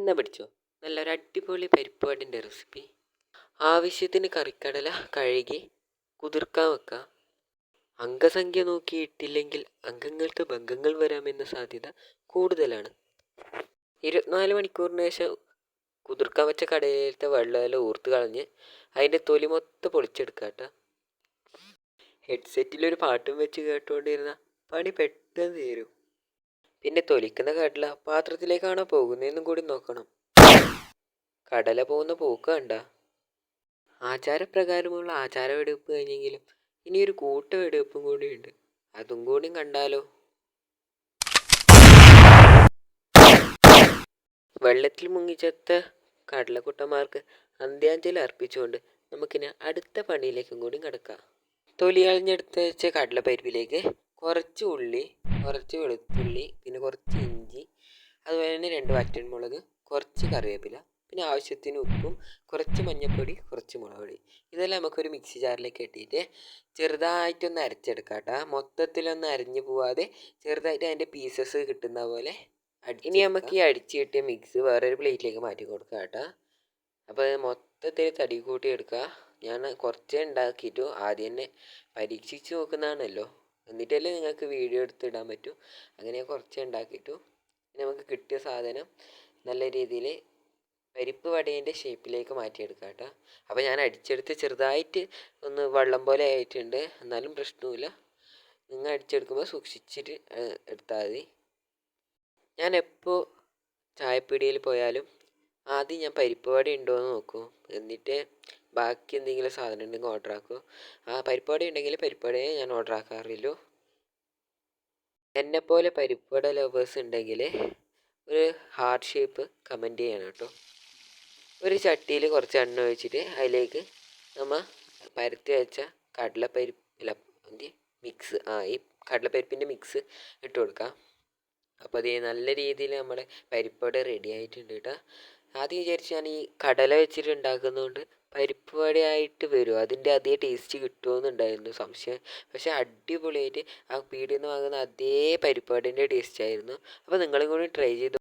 എന്നാ പിടിച്ചോ, നല്ലൊരു അടിപൊളി പരിപ്പ് വടേൻ്റെ റെസിപ്പി. ആവശ്യത്തിന് കറിക്കടല കഴുകി കുതിർക്കാൻ വെക്കുക. അംഗസംഖ്യ നോക്കിയിട്ടില്ലെങ്കിൽ അംഗങ്ങൾക്ക് ഭംഗങ്ങൾ വരാമെന്ന സാധ്യത കൂടുതലാണ്. 24 മണിക്കൂറിന് ശേഷം കുതിർക്കാൻ വെച്ച കടയിലത്തെ വെള്ളമെല്ലാം ഊർത്ത് കളഞ്ഞ് അതിൻ്റെ തൊലി മൊത്തം പൊളിച്ചെടുക്കാട്ടോ. ഹെഡ്സെറ്റിലൊരു പാട്ടും വെച്ച് കേട്ടുകൊണ്ടിരുന്ന പണി പെട്ടെന്ന് തീരും. പിന്നെ തൊലിക്കുന്ന കടല പാത്രത്തിലേക്കാണോ പോകുന്നതെന്നും കൂടി നോക്കണം. കടല പോകുന്ന പോക്ക് കണ്ട. ആചാരപ്രകാരമുള്ള ആചാര വെടിവെപ്പ് കഴിഞ്ഞെങ്കിലും ഇനിയൊരു കൂട്ട വെടിവെപ്പും കൂടിയുണ്ട്. അതും കൂടി കണ്ടാലോ. വെള്ളത്തിൽ മുങ്ങിച്ചത്ത കടലക്കുട്ടന്മാർക്ക് അന്ത്യാഞ്ജലി അർപ്പിച്ചുകൊണ്ട് നമുക്കിനി അടുത്ത പണിയിലേക്കും കൂടി കിടക്കാം. തൊലി കളഞ്ഞെടുത്ത് വെച്ച കടലപ്പരിപ്പിലേക്ക് കുറച്ച് ഉള്ളി, കുറച്ച് വെളുത്തുള്ളി, പിന്നെ കുറച്ച് ഇഞ്ചി, അതുപോലെ തന്നെ 2 വറ്റൽമുളക്, കുറച്ച് കറിവേപ്പില, പിന്നെ ആവശ്യത്തിന് ഉപ്പും, കുറച്ച് മഞ്ഞൾപ്പൊടി, കുറച്ച് മുളക് പൊടി, ഇതെല്ലാം നമുക്കൊരു മിക്സി ജാറിലേക്ക് ഇട്ടിട്ട് ചെറുതായിട്ടൊന്ന് അരച്ചെടുക്കാം കേട്ടോ. മൊത്തത്തിലൊന്ന് അരിഞ്ഞു പോവാതെ ചെറുതായിട്ട് അതിൻ്റെ പീസസ് കിട്ടുന്ന പോലെ. ഇനി നമുക്ക് ഈ അടിച്ച് കിട്ടിയ മിക്സ് വേറൊരു പ്ലേറ്റിലേക്ക് മാറ്റി കൊടുക്കാം കേട്ടോ. അപ്പോൾ മൊത്തത്തിൽ തടി കൂട്ടി എടുക്കുക. ഞാൻ കുറച്ചേ ഉണ്ടാക്കിയിട്ടു, ആദ്യം തന്നെ പരീക്ഷിച്ച് നോക്കുന്നതാണല്ലോ, എന്നിട്ടല്ലേ നിങ്ങൾക്ക് വീഡിയോ എടുത്തിടാൻ പറ്റൂ. അങ്ങനെ കുറച്ചേ ഉണ്ടാക്കിയിട്ടു. നമുക്ക് കിട്ടിയ സാധനം നല്ല രീതിയിൽ പരിപ്പ് വടേൻ്റെ ഷേപ്പിലേക്ക് മാറ്റിയെടുക്കാം കേട്ടോ. അപ്പോൾ ഞാൻ അടിച്ചെടുത്ത് ചെറുതായിട്ട് ഒന്ന് വെള്ളം പോലെ ആയിട്ടുണ്ട്, എന്നാലും പ്രശ്നമില്ല. നിങ്ങൾ അടിച്ചെടുക്കുമ്പോൾ സൂക്ഷിച്ചിട്ട് എടുത്താൽ മതി. ഞാൻ എപ്പോൾ ചായപ്പീടികയിൽ പോയാലും ആദ്യം ഞാൻ പരിപ്പ് വട ഉണ്ടോ എന്ന് നോക്കും, എന്നിട്ട് ബാക്കി എന്തെങ്കിലും സാധനം ഉണ്ടെങ്കിൽ ഓർഡർ ആക്കും. പരിപ്പ് വട ഉണ്ടെങ്കിൽ പരിപ്പ് വടയെ ഞാൻ ഓർഡർ ആക്കാറില്ലു. എന്നെപ്പോലെ പരിപ്പ് വട ലവേഴ്സ് ഉണ്ടെങ്കിൽ ഒരു ഹാർട്ട് ഷേപ്പ് കമൻറ്റ് ചെയ്യണം കേട്ടോ. ഒരു ചട്ടിയിൽ കുറച്ച് എണ്ണ ഒഴിച്ചിട്ട് അതിലേക്ക് നമ്മൾ പരത്തി വെച്ച കടലപ്പരിപ്പ് മിക്സ് ഈ കടലപ്പരിപ്പിൻ്റെ മിക്സ് ഇട്ട് കൊടുക്കാം. അപ്പോൾ അത് നല്ല രീതിയിൽ നമ്മുടെ പരിപ്പ് വട റെഡി ആയിട്ടുണ്ട് കേട്ടോ. ആദ്യം വിചാരിച്ച് ഞാൻ ഈ കടല വെച്ചിട്ട് ഉണ്ടാക്കുന്നതുകൊണ്ട് പരിപ്പ് വടയായിട്ട് വരും, അതിൻ്റെ അതേ ടേസ്റ്റ് കിട്ടുമെന്നുണ്ടായിരുന്നു സംശയം. പക്ഷേ അടിപൊളിയായിട്ട് ആ പീടികയിൽ നിന്ന് വാങ്ങുന്ന അതേ പരിപ്പ് വടേൻ്റെ ടേസ്റ്റ് ആയിരുന്നു. അപ്പോൾ നിങ്ങളും കൂടി ട്രൈ ചെയ്ത്